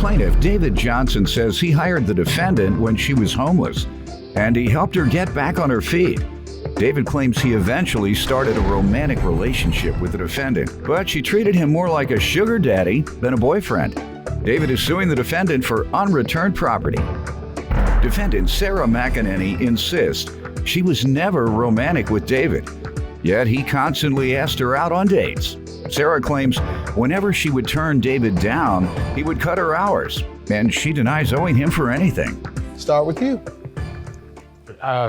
plaintiff, David Johnson, says he hired the defendant when she was homeless, and he helped her get back on her feet. David claims he eventually started a romantic relationship with the defendant, but she treated him more like a sugar daddy than a boyfriend. David is suing the defendant for unreturned property. Defendant Sarah McEnany insists she was never romantic with David, yet he constantly asked her out on dates. Sarah claims whenever she would turn David down, he would cut her hours, and she denies owing him for anything. Start with you.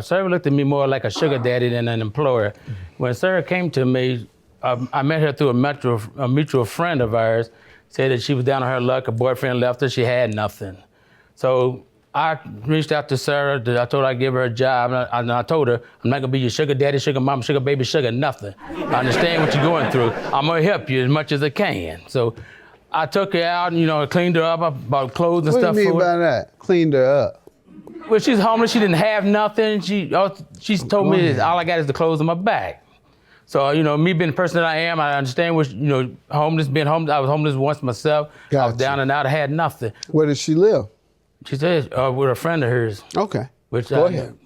Sarah looked at me more like a sugar daddy than an employer. When Sarah came to me, I met her through a mutual friend of ours, said that she was down on her luck, her boyfriend left her, she had nothing. So I reached out to Sarah, I told her I'd give her a job, and I told her, I'm not gonna be your sugar daddy, sugar mama, sugar baby, sugar nothing. I understand what you're going through. I'm gonna help you as much as I can. So I took her out and, cleaned her up, I bought clothes and stuff for her. What do you mean by that? Cleaned her up? Well, she's homeless, she didn't have nothing. She's told me that all I got is the clothes on my back. So, me being the person that I am, I understand what, homeless, being homeless. I was homeless once myself. Gotcha. I was down and out, I had nothing. Where does she live? She said with a friend of hers. Okay, Which go ahead.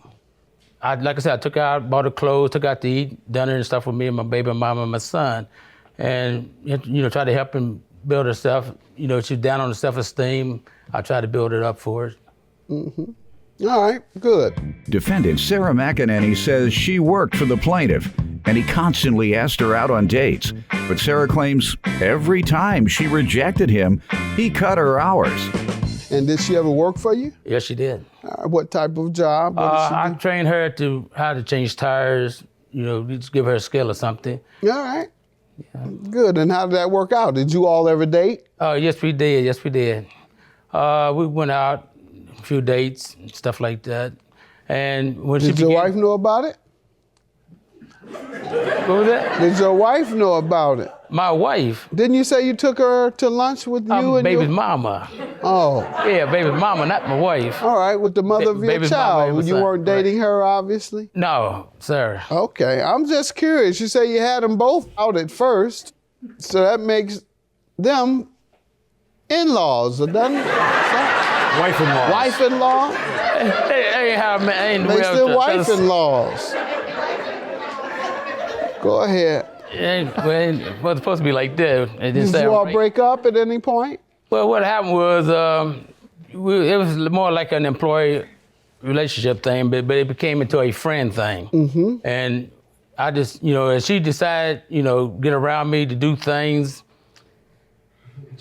Like I said, I took her out, bought her clothes, took her out to eat, dinner and stuff with me and my baby mama and my son. And, tried to help him build herself. She was down on her self-esteem. I tried to build it up for her. Mm-hmm. All right, good. Defendant Sarah McEnany says she worked for the plaintiff, and he constantly asked her out on dates. But Sarah claims every time she rejected him, he cut her hours. And did she ever work for you? Yes, she did. What type of job? What did she I do? trained her to how to change tires, just give her a skill or something. All right. Yeah. Good. And how did that work out? Did you all ever date? Yes, we did. Yes, we did. We went out, a few dates, and stuff like that. And when Did your wife know about it? What was that? Did your wife know about it? My wife. Didn't you say you took her to lunch with you and baby's your... mama. Oh. Yeah, baby's mama, not my wife. All right, with the mother of your Baby's child. mama, You weren't dating her, obviously? No, sir. Okay, I'm just curious. You say you had them both out at first, so that makes them in-laws, doesn't it? Wife-in-law. Wife-in-law? They still wife-in-laws. Go ahead. It wasn't supposed to be like that. Did you all break up at any point? Well, what happened was, it was more like an employee relationship thing, but it became into a friend thing. Mm-hmm. And I just, as she decided, get around me to do things,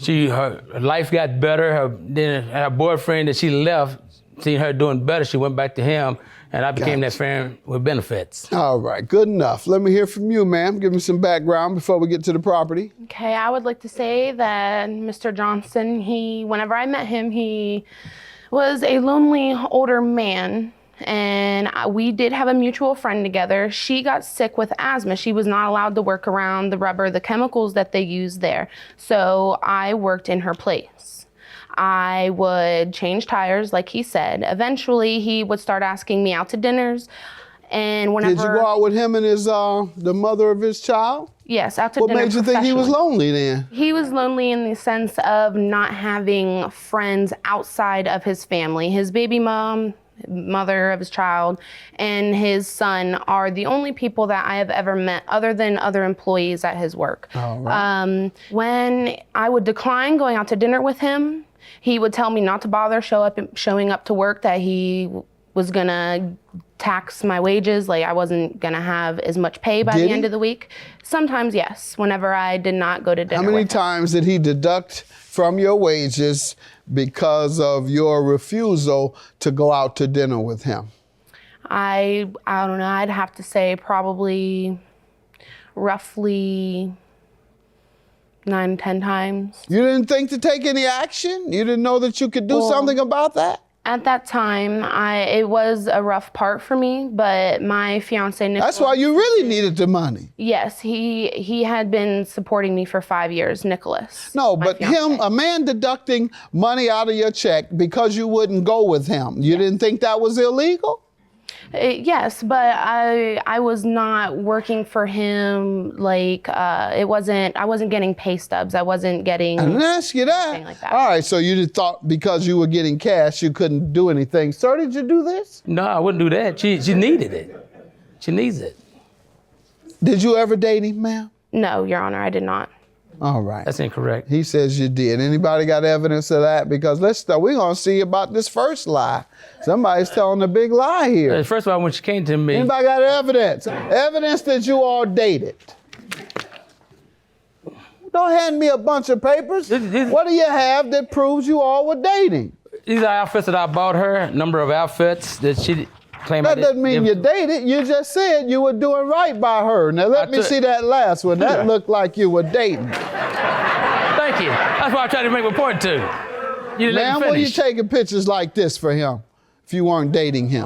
her life got better. Then her boyfriend that she left, seeing her doing better, she went back to him, and I became that friend with benefits. All right, good enough. Let me hear from you, ma'am. Give me some background before we get to the property. Okay, I would like to say that Mr. Johnson, whenever I met him, he was a lonely older man, and we did have a mutual friend together. She got sick with asthma. She was not allowed to work around the rubber, the chemicals that they use there. So I worked in her place. I would change tires, like he said. Eventually, he would start asking me out to dinners. And whenever— Did you go out with him and the mother of his child? Yes, out to dinner. What made you think he was lonely then? He was lonely in the sense of not having friends outside of his family. His baby mom, mother of his child, and his son are the only people that I have ever met other than other employees at his work. All right. When I would decline going out to dinner with him, he would tell me not to bother showing up to work, that he was gonna tax my wages, like I wasn't gonna have as much pay by the end of the week. Sometimes, yes, whenever I did not go to dinner. How many times did he deduct from your wages because of your refusal to go out to dinner with him? I don't know, I'd have to say probably roughly 9, 10 times. You didn't think to take any action? You didn't know that you could do something about that? At that time, it was a rough part for me, but my fiance, Nicholas— That's why you really needed the money. Yes, he had been supporting me for 5 years, Nicholas. No, but a man deducting money out of your check because you wouldn't go with him, you didn't think that was illegal? Yes, but I was not working for him. Like I wasn't getting pay stubs. I wasn't getting. I didn't ask you that. anything like that. All right, so you just thought because you were getting cash, you couldn't do anything. Sir, did you do this? No, I wouldn't do that. She needed it. She needs it. Did you ever date him, ma'am? No, Your Honor, I did not. All right. That's incorrect. He says you did. Anybody got evidence of that? Because we're going to see about this first lie. Somebody's telling a big lie here. First of all, when she came to me, Anybody got evidence? Evidence that you all dated. Don't hand me a bunch of papers. What do you have that proves you all were dating? these are outfits that I bought her, number of outfits that she claimed That doesn't mean you dated. You just said you were doing right by her. Now let me see that last one. That looked like you were dating. Thank you. That's why I tried to make my point too. You didn't let Ma'am, me what are you finish. taking pictures like this for him if you weren't dating him?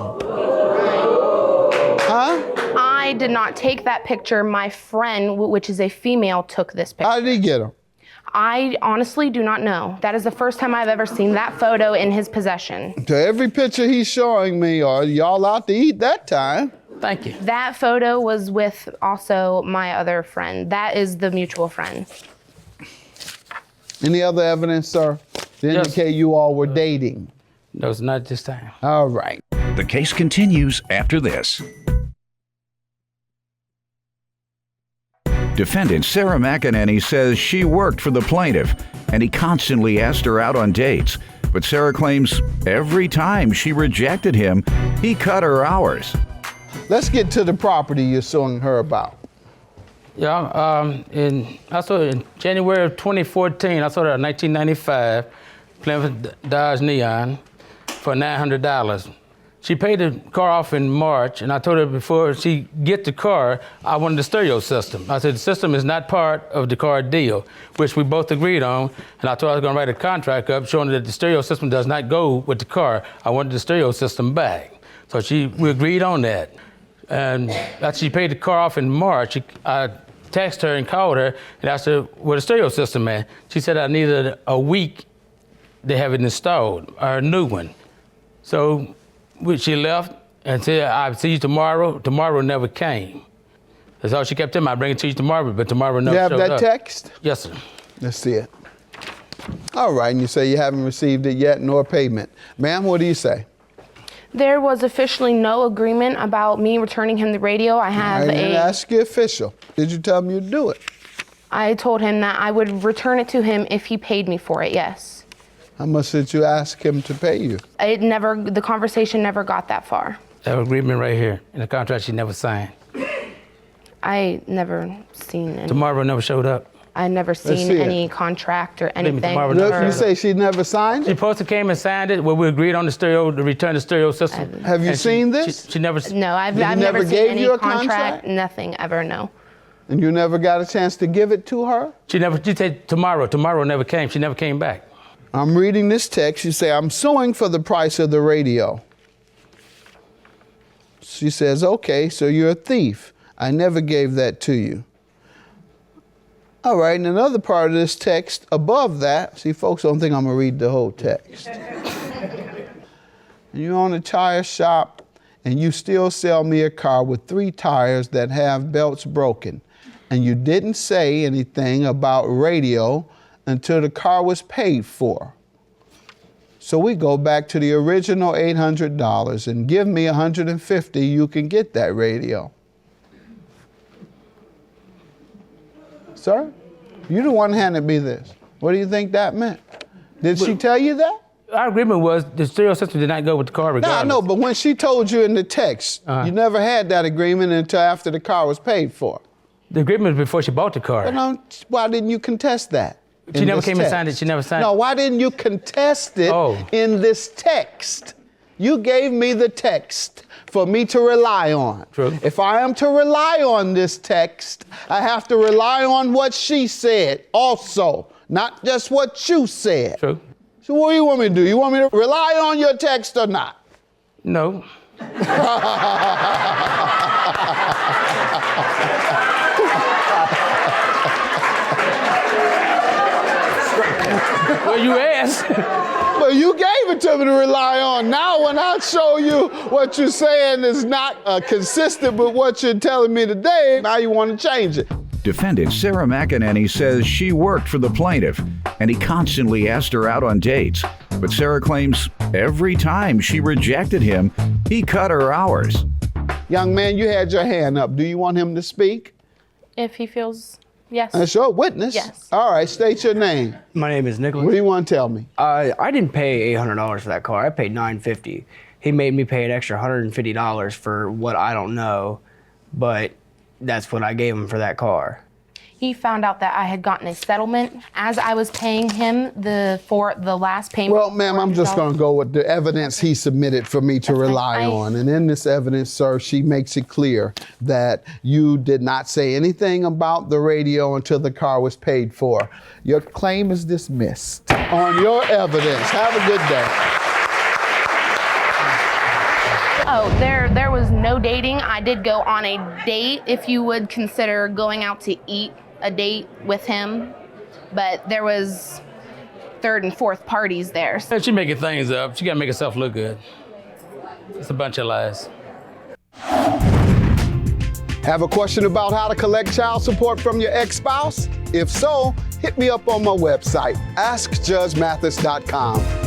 Huh? I did not take that picture. My friend, which is a female, took this picture. How did he get them? I honestly do not know. That is the first time I've ever seen that photo in his possession. To every picture he's showing me, are y'all out to eat that time? Thank you. That photo was with also my other friend. That is the mutual friend. Any other evidence, sir, to indicate you all were dating? No, it's not this time. All right. The case continues after this. Defendant Sarah McEnany says she worked for the plaintiff and he constantly asked her out on dates. But Sarah claims every time she rejected him, he cut her hours. Let's get to the property you're suing her about. Yeah, I saw it in January of 2014. I saw it in 1995, Plymouth Dodge Neon for $900. She paid the car off in March, and I told her before she get the car, I wanted the stereo system. I said the system is not part of the car deal, which we both agreed on, and I told her I was gonna write a contract up showing that the stereo system does not go with the car. I wanted the stereo system back. So we agreed on that. And after she paid the car off in March, I texted her and called her and asked her where the stereo system at. She said I needed a week to have it installed, or a new one. So she left and said, I'll see you tomorrow. Tomorrow never came. That's all she kept telling me. I'll bring it to you tomorrow, but tomorrow never showed up. You have that text? Yes, sir. Let's see it. All right, and you say you haven't received it yet, nor payment. Ma'am, what do you say? There was officially no agreement about me returning him the radio. I didn't ask you official. Did you tell him you'd do it? I told him that I would return it to him if he paid me for it, yes. How much did you ask him to pay you? The conversation never got that far. That agreement right here in the contract she never signed. I never seen any. Tomorrow never showed up. I never seen any contract or anything. tomorrow Look, never you say she never signed She it? supposed to came and signed it where we agreed on the stereo, to return the stereo system. Have you And seen this? She never. No, I've He never never seen gave any you a contract. contract? Nothing ever, no. And you never got a chance to give it to her? She said tomorrow. Tomorrow never came. She never came back. I'm reading this text. You say, I'm suing for the price of the radio. She says, okay, so you're a thief. I never gave that to you. All right, and another part of this text above that, see, folks don't think I'm gonna read the whole text. You own a tire shop and you still sell me a car with 3 tires that have belts broken. And you didn't say anything about radio until the car was paid for. So we go back to the original $800 and give me $150, you can get that radio. Sir, you the one handed me this. What do you think that meant? Did she tell you that? Our agreement was the stereo system did not go with the car No, regardless. I know, but when she told you in the text, you never had that agreement until after the car was paid for. The agreement was before she bought the car. Why didn't you contest that? She never came and signed it. She never signed it. No, why didn't you contest it in this text? You gave me the text for me to rely on. True. If I am to rely on this text, I have to rely on what she said also, not just what you said. True. So what do you want me to do? You want me to rely on your text or not? No. Well, you asked. But you gave it to me to rely on. Now when I show you what you're saying is not consistent with what you're telling me today, now you want to change it. Defendant Sarah McEnany says she worked for the plaintiff and he constantly asked her out on dates. But Sarah claims every time she rejected him, he cut her hours. Young man, you had your hand up. Do you want him to speak? If he feels, yes. That's your witness. Yes. All right, state your name. My name is Nicholas. What do you want to tell me? I didn't pay $800 for that car. I paid $950. He made me pay an extra $150 for what I don't know, but that's what I gave him for that car. He found out that I had gotten a settlement as I was paying him for the last payment. Well, ma'am, I'm just going to go with the evidence he submitted for me to rely on. And in this evidence, sir, she makes it clear that you did not say anything about the radio until the car was paid for. Your claim is dismissed on your evidence. Have a good day. Oh, there was no dating. I did go on a date, if you would consider going out to eat a date with him, but there was third and fourth parties there. She making things up. She gotta make herself look good. It's a bunch of lies. Have a question about how to collect child support from your ex-spouse? If so, hit me up on my website, askjudgemathis.com.